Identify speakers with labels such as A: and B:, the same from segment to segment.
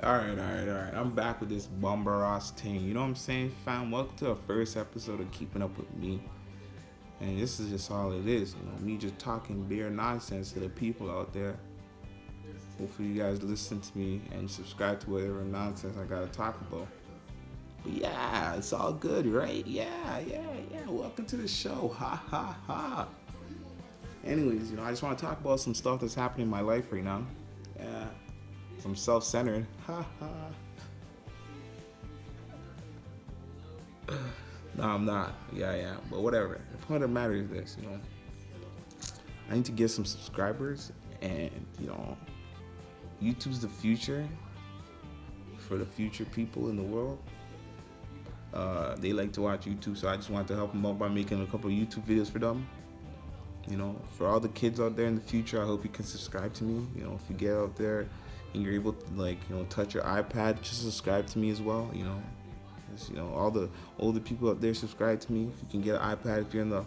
A: All right. I'm back with this bomber-ass thing. You know what I'm saying, fam? Welcome to the first episode of Keeping Up With Me. And this is just all it is. Me just talking bare nonsense to the people out there. Hopefully you guys listen to me and subscribe to whatever nonsense I gotta talk about. But yeah, it's all good, right? Yeah. Welcome to the show. Ha ha ha. Anyways, I just want to talk about some stuff that's happening in my life right now. Yeah. I'm self-centered. Ha ha. No, I'm not. Yeah. But whatever. The point of the matter is this, I need to get some subscribers and, YouTube's the future for the future people in the world. They like to watch YouTube, so I just wanted to help them out by making a couple of YouTube videos for them. For all the kids out there in the future, I hope you can subscribe to me. If you get out there and you're able to touch your iPad, just subscribe to me as well. All the older people out there, subscribe to me. If you can get an iPad, if you're in the,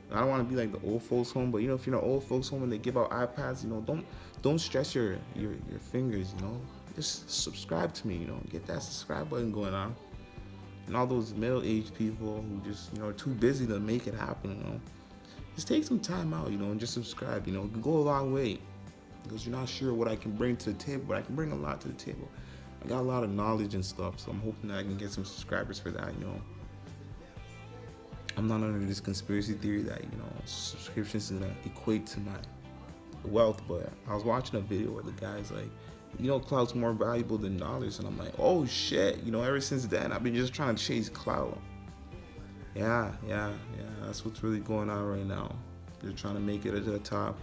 A: I don't want to be like the old folks home, but if you're in an old folks home and they give out iPads, don't stress your fingers. Just subscribe to me. Get that subscribe button going on. And all those middle-aged people who just are too busy to make it happen. Just take some time out, and just subscribe. It can go a long way. Because you're not sure what I can bring to the table, but I can bring a lot to the table. I got a lot of knowledge and stuff, so I'm hoping that I can get some subscribers for that. I'm not under this conspiracy theory that subscriptions is gonna equate to my wealth, but I was watching a video where the guy's like, clout's more valuable than dollars, and I'm like, oh shit, ever since then I've been just trying to chase clout. Yeah, that's what's really going on right now. They're trying to make it to the top,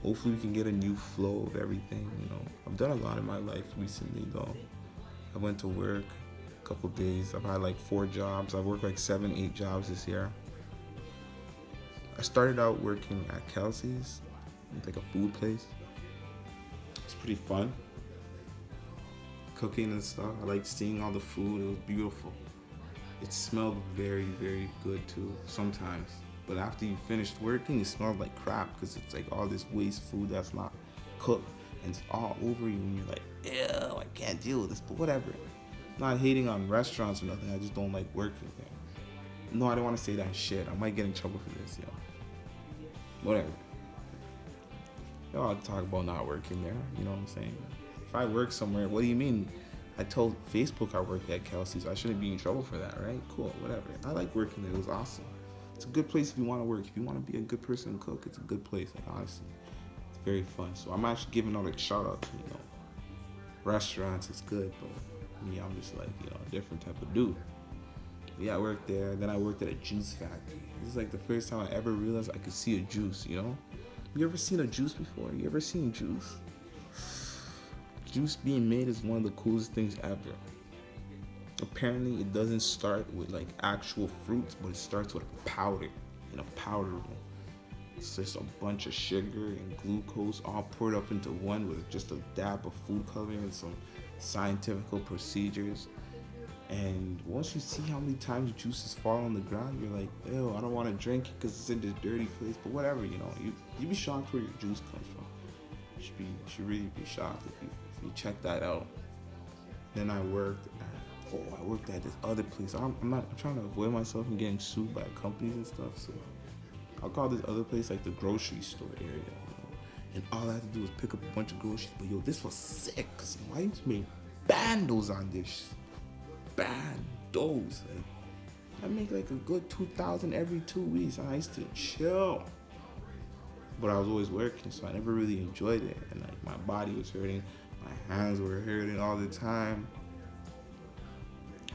A: Hopefully we can get a new flow of everything, I've done a lot in my life recently though. I went to work a couple days. I've had 4 jobs. I've worked 7, 8 jobs this year. I started out working at Kelsey's, a food place. It's pretty fun. Cooking and stuff. I like seeing all the food. It was beautiful. It smelled very, very good too, sometimes. But after you finished working, it smelled like crap because it's all this waste food that's not cooked and it's all over you and you're like, ew, I can't deal with this, but whatever. I'm not hating on restaurants or nothing, I just don't like working there. No, I don't want to say that shit. I might get in trouble for this, Whatever. Y'all talk about not working there, you know what I'm saying? If I work somewhere, what do you mean? I told Facebook I work at Kelsey's. I shouldn't be in trouble for that, right? Cool, whatever. I like working there. It was awesome. It's a good place if you want to work. If you want to be a good person and cook, it's a good place. Honestly, it's very fun. So I'm actually giving out a shout out to restaurants. It's good, but me, I'm just a different type of dude. But yeah, I worked there. Then I worked at a juice factory. This is the first time I ever realized I could see a juice. You ever seen a juice before? You ever seen juice? Juice being made is one of the coolest things ever. Apparently, it doesn't start with actual fruits, but it starts with powder in a powder room. It's just a bunch of sugar and glucose all poured up into one with just a dab of food coloring and some scientific procedures. And once you see how many times juices fall on the ground, you're like, ew, I don't want to drink it because it's in this dirty place. But whatever, you be shocked where your juice comes from. You should really be shocked if you check that out. Then I worked at this other place. I'm trying to avoid myself from getting sued by companies and stuff. So I'll call this other place the grocery store area. And all I had to do was pick up a bunch of groceries. But this was sick because I used to make bandos on this. Bandos. I make a good 2,000 every 2 weeks. I used to chill. But I was always working, so I never really enjoyed it. And my body was hurting, my hands were hurting all the time.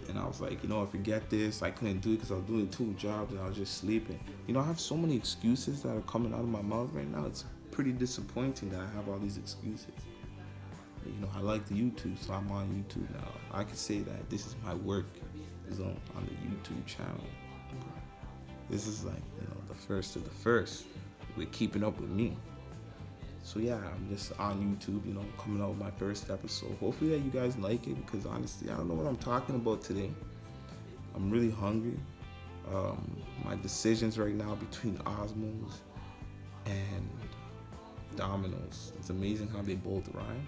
A: And I was like, forget this. I couldn't do it because I was doing 2 jobs and I was just sleeping. I have so many excuses that are coming out of my mouth right now. It's pretty disappointing that I have all these excuses. I like the YouTube, so I'm on YouTube now. I can say that this is my work is on the YouTube channel. This is the first of the first. With Keeping Up With Me. So yeah, I'm just on YouTube, coming out with my first episode. Hopefully that you guys like it because honestly, I don't know what I'm talking about today. I'm really hungry. My decisions right now between Osmos and Domino's. It's amazing how they both rhyme.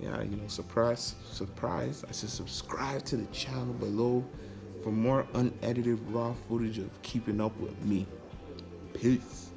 A: Yeah, surprise, I said subscribe to the channel below for more unedited raw footage of keeping up with me. Peace.